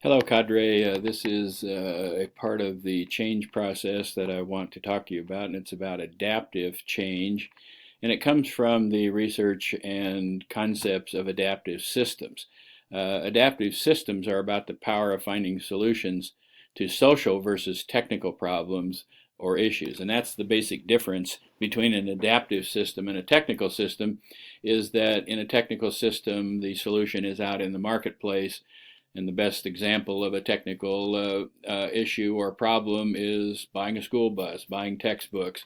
Hello, Cadre. This is a part of the change process that I want to talk to you about, and it's about adaptive change. And it comes from the research and concepts of adaptive systems. Adaptive systems are about the power of finding solutions to social versus technical problems or issues. And that's the basic difference between an adaptive system and a technical system, is that in a technical system, the solution is out in the marketplace. And the best example of a technical issue or problem is buying a school bus, buying textbooks,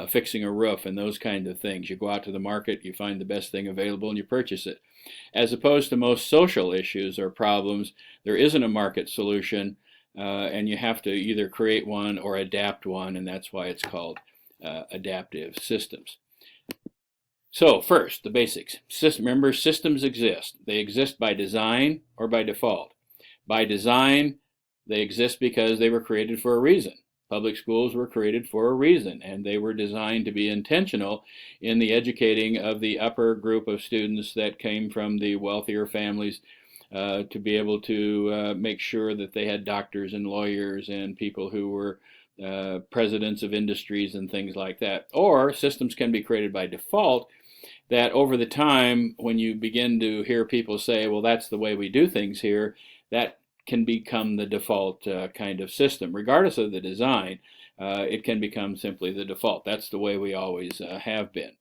fixing a roof, and those kind of things. You go out to the market, you find the best thing available, and you purchase it. As opposed to most social issues or problems, there isn't a market solution, and you have to either create one or adapt one, and that's why it's called adaptive systems. So first, the basics. Remember, systems exist. They exist by design or by default. By design, they exist because they were created for a reason. Public schools were created for a reason, and they were designed to be intentional in the educating of the upper group of students that came from the wealthier families, to be able to make sure that they had doctors and lawyers and people who were presidents of industries and things like that. Or systems can be created by default, that over the time, when you begin to hear people say, well, that's the way we do things here, that can become the default kind of system. Regardless of the design, it can become simply the default. That's the way we always have been.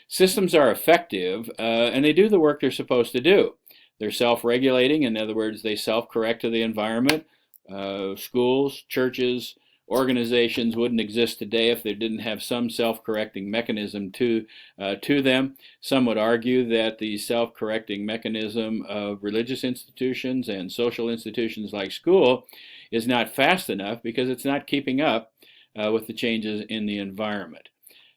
Systems are effective, and they do the work they're supposed to do. They're self-regulating. In other words, they self-correct to the environment. Schools, churches, organizations wouldn't exist today if they didn't have some self-correcting mechanism to them. Some would argue that the self-correcting mechanism of religious institutions and social institutions like school is not fast enough because it's not keeping up with the changes in the environment.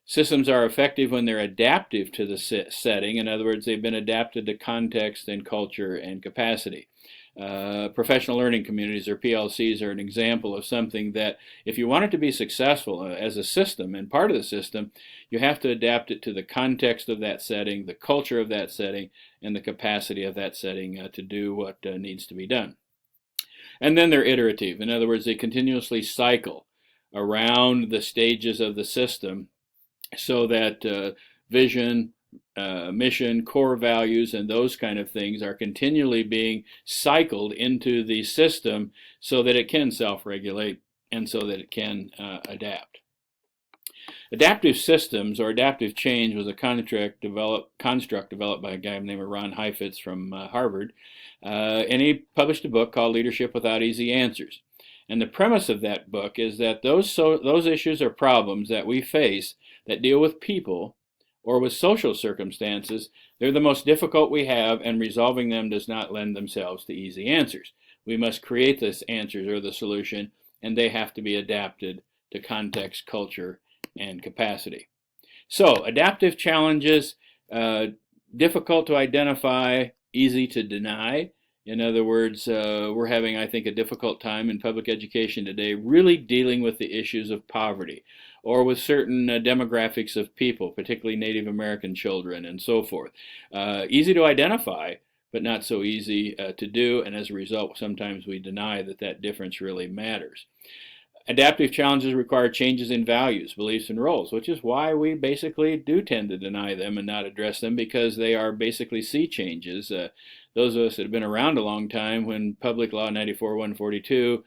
Systems are effective when they're adaptive to the setting. In other words, they've been adapted to context and culture and capacity. Professional learning communities, or PLCs, are an example of something that, if you want it to be successful as a system and part of the system, you have to adapt it to the context of that setting, the culture of that setting, and the capacity of that setting to do what needs to be done. And then they're iterative. In other words, they continuously cycle around the stages of the system so that vision, mission, core values, and those kind of things are continually being cycled into the system so that it can self-regulate and so that it can adapt. Adaptive systems, or adaptive change, was a construct developed by a guy named Ron Heifetz from Harvard, and he published a book called Leadership Without Easy Answers. And the premise of that book is that those issues or problems that we face that deal with people or with social circumstances, they're the most difficult we have, and resolving them does not lend themselves to easy answers. We must create these answers or the solution, and they have to be adapted to context, culture, and capacity. So, adaptive challenges, difficult to identify, easy to deny. In other words, we're having, I think, a difficult time in public education today really dealing with the issues of poverty or with certain demographics of people, particularly Native American children and so forth. Easy to identify, but not so easy to do, and as a result, sometimes we deny that that difference really matters. Adaptive challenges require changes in values, beliefs, and roles, which is why we basically do tend to deny them and not address them, because they are basically sea changes. Those of us that have been around a long time, when Public Law 94-142,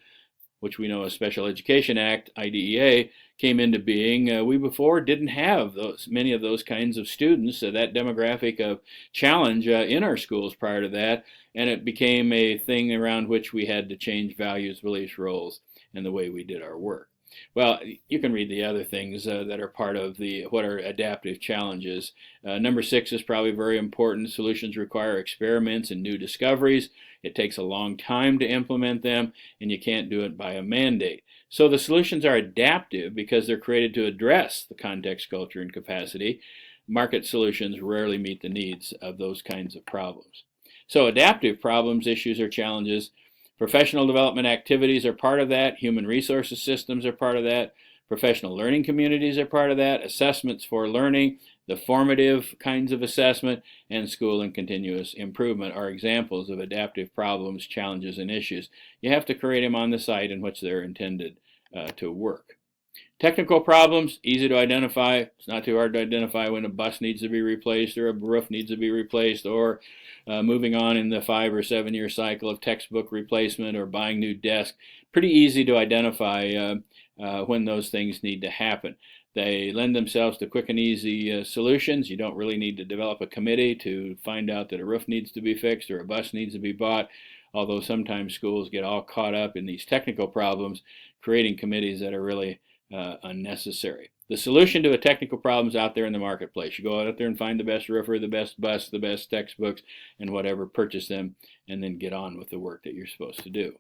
which we know as Special Education Act, IDEA, came into being, we before didn't have many of those kinds of students, that demographic of challenge in our schools prior to that, and it became a thing around which we had to change values, beliefs, roles, and the way we did our work. Well, you can read the other things that are part of what are adaptive challenges. Number 6 is probably very important. Solutions require experiments and new discoveries. It takes a long time to implement them, and you can't do it by a mandate. So the solutions are adaptive because they're created to address the context, culture, and capacity. Market solutions rarely meet the needs of those kinds of problems. So adaptive problems, issues, or challenges. Professional development activities are part of that. Human resources systems are part of that. Professional learning communities are part of that. Assessments for learning, The formative kinds of assessment and school and continuous improvement are examples of adaptive problems, challenges, and issues. You have to create them on the site in which they're intended to work. Technical problems, easy to identify. It's not too hard to identify when a bus needs to be replaced or a roof needs to be replaced, or moving on in the 5 or 7 year cycle of textbook replacement or buying new desks. Pretty easy to identify when those things need to happen. They lend themselves to quick and easy solutions. You don't really need to develop a committee to find out that a roof needs to be fixed or a bus needs to be bought, although sometimes schools get all caught up in these technical problems, creating committees that are really unnecessary. The solution to a technical problem is out there in the marketplace. You go out there and find the best roofer, the best bus, the best textbooks, and whatever, purchase them, and then get on with the work that you're supposed to do.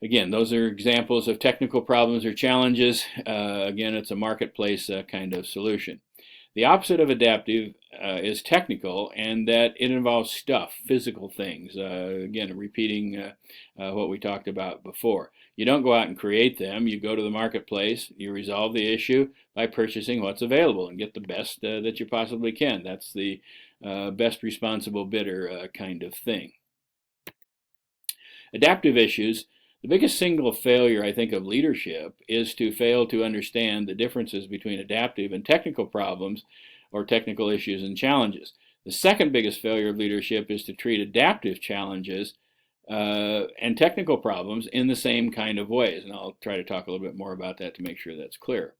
Again, those are examples of technical problems or challenges. Again, it's a marketplace kind of solution. The opposite of adaptive is technical, and that it involves stuff, physical things. Again, repeating what we talked about before. You don't go out and create them. You go to the marketplace. You resolve the issue by purchasing what's available and get the best that you possibly can. That's the best responsible bidder kind of thing. Adaptive issues. The biggest single failure, I think, of leadership is to fail to understand the differences between adaptive and technical problems or technical issues and challenges. The second biggest failure of leadership is to treat adaptive challenges and technical problems in the same kind of ways. And I'll try to talk a little bit more about that to make sure that's clear.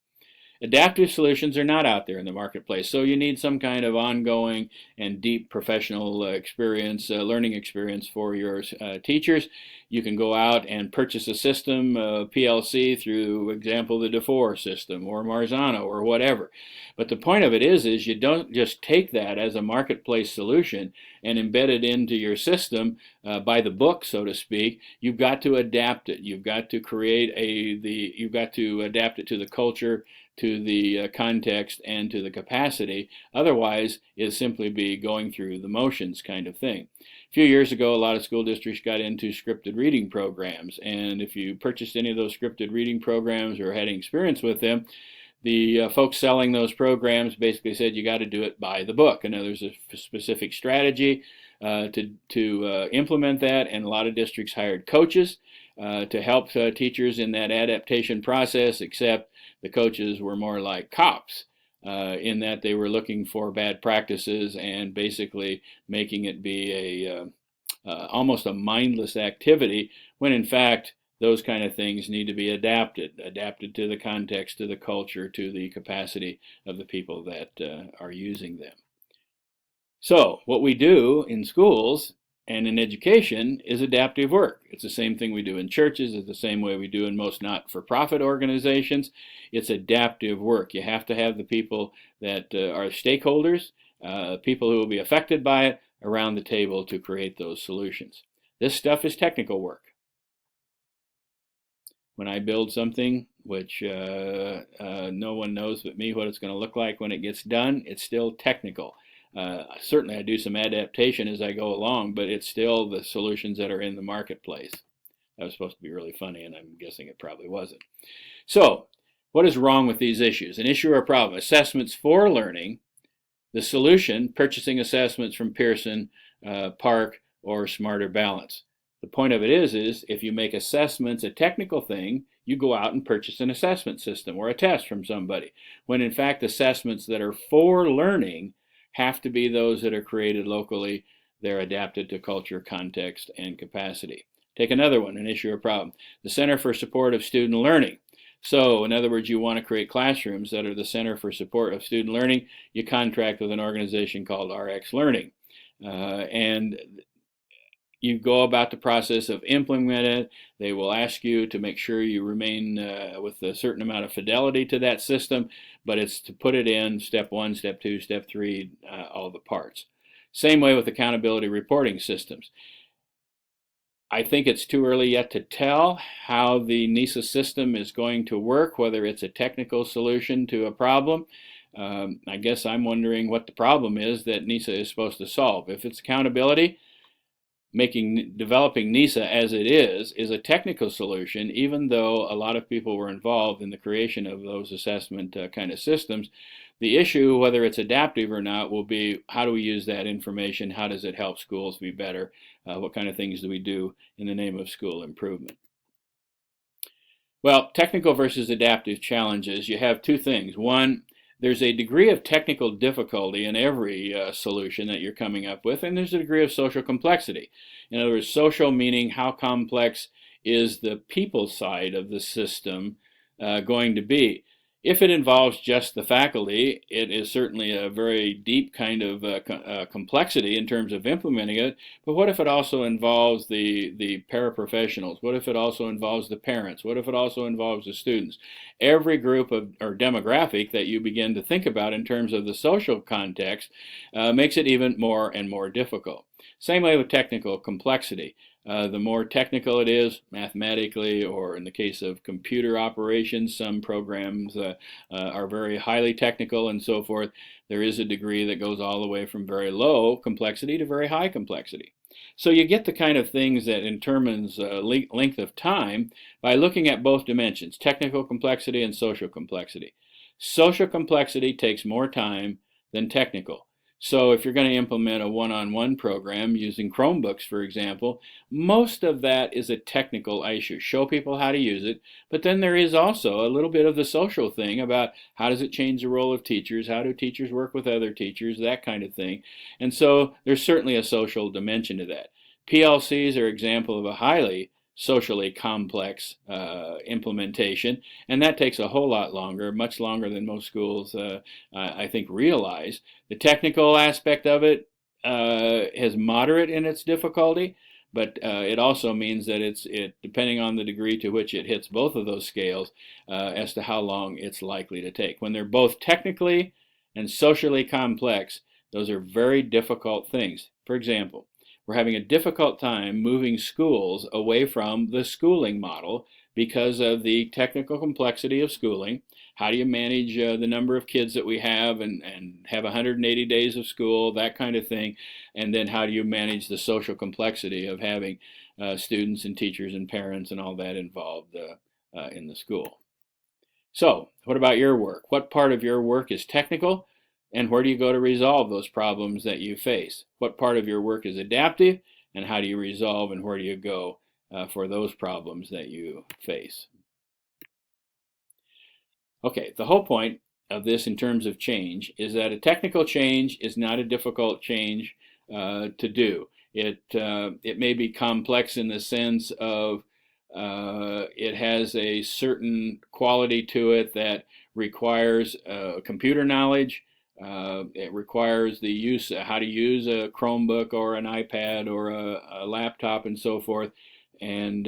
Adaptive solutions are not out there in the marketplace, so you need some kind of ongoing and deep professional experience, learning experience for your teachers. You can go out and purchase a system, PLC, through example the DeFore system or Marzano or whatever. But the point of it is you don't just take that as a marketplace solution and embed it into your system by the book, so to speak. You've got to adapt it. You've got to create you've got to adapt it to the culture, to the context, and to the capacity. Otherwise, it'll simply be going through the motions kind of thing. A few years ago, a lot of school districts got into scripted reading programs, and if you purchased any of those scripted reading programs or had any experience with them, the folks selling those programs basically said you got to do it by the book. And there's a specific strategy to implement that, and a lot of districts hired coaches to help teachers in that adaptation process, except the coaches were more like cops in that they were looking for bad practices and basically making it be almost a mindless activity, when in fact those kind of things need to be adapted to the context, to the culture, to the capacity of the people that are using them. So what we do in schools and in education is adaptive work. It's the same thing we do in churches. It's the same way we do in most not-for-profit organizations. It's adaptive work. You have to have the people that are stakeholders, people who will be affected by it, around the table to create those solutions. This stuff is technical work. When I build something, which no one knows but me what it's going to look like when it gets done, it's still technical. Certainly I do some adaptation as I go along, but it's still the solutions that are in the marketplace. That was supposed to be really funny, and I'm guessing it probably wasn't. So, what is wrong with these issues? An issue or a problem. Assessments for learning. The solution, purchasing assessments from Pearson, Park, or Smarter Balance. The point of it is if you make assessments a technical thing, you go out and purchase an assessment system or a test from somebody. When in fact assessments that are for learning have to be those that are created locally. They're adapted to culture, context, and capacity. Take another one, an issue or problem. The Center for Support of Student Learning. So, in other words, you want to create classrooms that are the Center for Support of Student Learning. You contract with an organization called RX Learning. And you go about the process of implementing it. They will ask you to make sure you remain with a certain amount of fidelity to that system, but it's to put it in step 1, step 2, step 3, all the parts. Same way with accountability reporting systems. I think it's too early yet to tell how the NISA system is going to work, whether it's a technical solution to a problem. I guess I'm wondering what the problem is that NISA is supposed to solve. If it's accountability, developing NISA as it is a technical solution, even though a lot of people were involved in the creation of those assessment kind of systems. The issue, whether it's adaptive or not, will be how do we use that information? How does it help schools be better? What kind of things do we do in the name of school improvement? Well, technical versus adaptive challenges, you have two things. One, there's a degree of technical difficulty in every solution that you're coming up with, and there's a degree of social complexity. In other words, social meaning how complex is the people side of the system going to be. If it involves just the faculty, it is certainly a very deep kind of complexity in terms of implementing it. But what if it also involves the paraprofessionals? What if it also involves the parents? What if it also involves the students? Every group of or demographic that you begin to think about in terms of the social context makes it even more and more difficult. Same way with technical complexity. The more technical it is, mathematically, or in the case of computer operations, some programs are very highly technical and so forth. There is a degree that goes all the way from very low complexity to very high complexity. So you get the kind of things that determines length of time by looking at both dimensions, technical complexity and social complexity. Social complexity takes more time than technical. So if you're going to implement a one-on-one program using Chromebooks, for example, most of that is a technical issue. Show people how to use it, but then there is also a little bit of the social thing about how does it change the role of teachers, how do teachers work with other teachers, that kind of thing. And so there's certainly a social dimension to that. PLCs are an example of a highly socially complex implementation, and that takes a whole lot longer, much longer than most schools, I think, realize. The technical aspect of it is moderate in its difficulty, but it also means that depending on the degree to which it hits both of those scales as to how long it's likely to take. When they're both technically and socially complex, those are very difficult things. For example, we're having a difficult time moving schools away from the schooling model because of the technical complexity of schooling. How do you manage the number of kids that we have and have 180 days of school, that kind of thing? And then how do you manage the social complexity of having students and teachers and parents and all that involved in the school? So, what about your work? What part of your work is technical? And where do you go to resolve those problems that you face? What part of your work is adaptive? And how do you resolve and where do you go for those problems that you face? Okay, the whole point of this in terms of change is that a technical change is not a difficult change to do. It may be complex in the sense of it has a certain quality to it that requires computer knowledge. It requires the use, how to use a Chromebook or an iPad or a laptop and so forth. And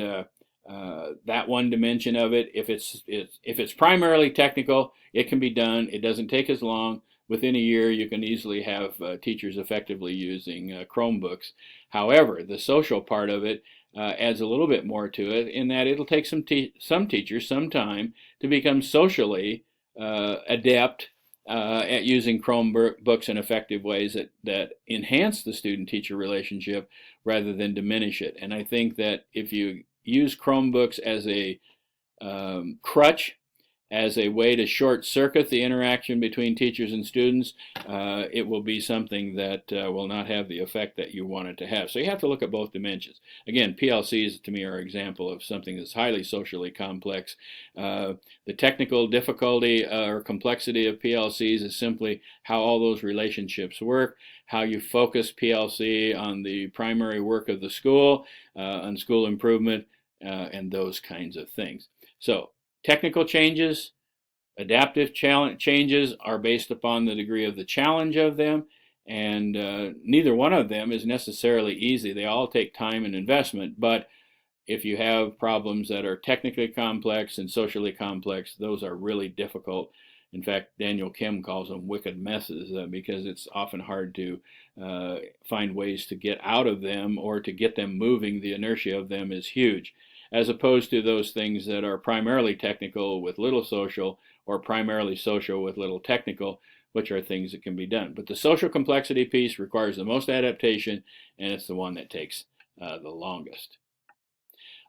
that one dimension of it, if it's primarily technical, it can be done. It doesn't take as long. Within a year, you can easily have teachers effectively using Chromebooks. However, the social part of it adds a little bit more to it in that it'll take some teachers some time to become socially adept at using Chromebooks in effective ways that enhance the student-teacher relationship rather than diminish it. And I think that if you use Chromebooks as a crutch, as a way to short circuit the interaction between teachers and students, it will be something that will not have the effect that you want it to have. So you have to look at both dimensions. Again, PLCs to me are an example of something that's highly socially complex. The technical difficulty or complexity of PLCs is simply how all those relationships work, how you focus PLC on the primary work of the school, on school improvement, and those kinds of things. So, technical changes, adaptive changes are based upon the degree of the challenge of them, and neither one of them is necessarily easy. They all take time and investment, but if you have problems that are technically complex and socially complex, those are really difficult. In fact, Daniel Kim calls them wicked messes because it's often hard to find ways to get out of them or to get them moving. The inertia of them is huge, as opposed to those things that are primarily technical with little social or primarily social with little technical, which are things that can be done. But the social complexity piece requires the most adaptation, and it's the one that takes the longest.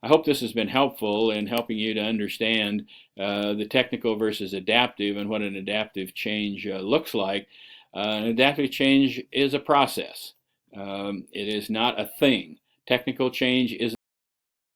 I hope this has been helpful in helping you to understand the technical versus adaptive and what an adaptive change looks like. An adaptive change is a process. It is not a thing. Technical change is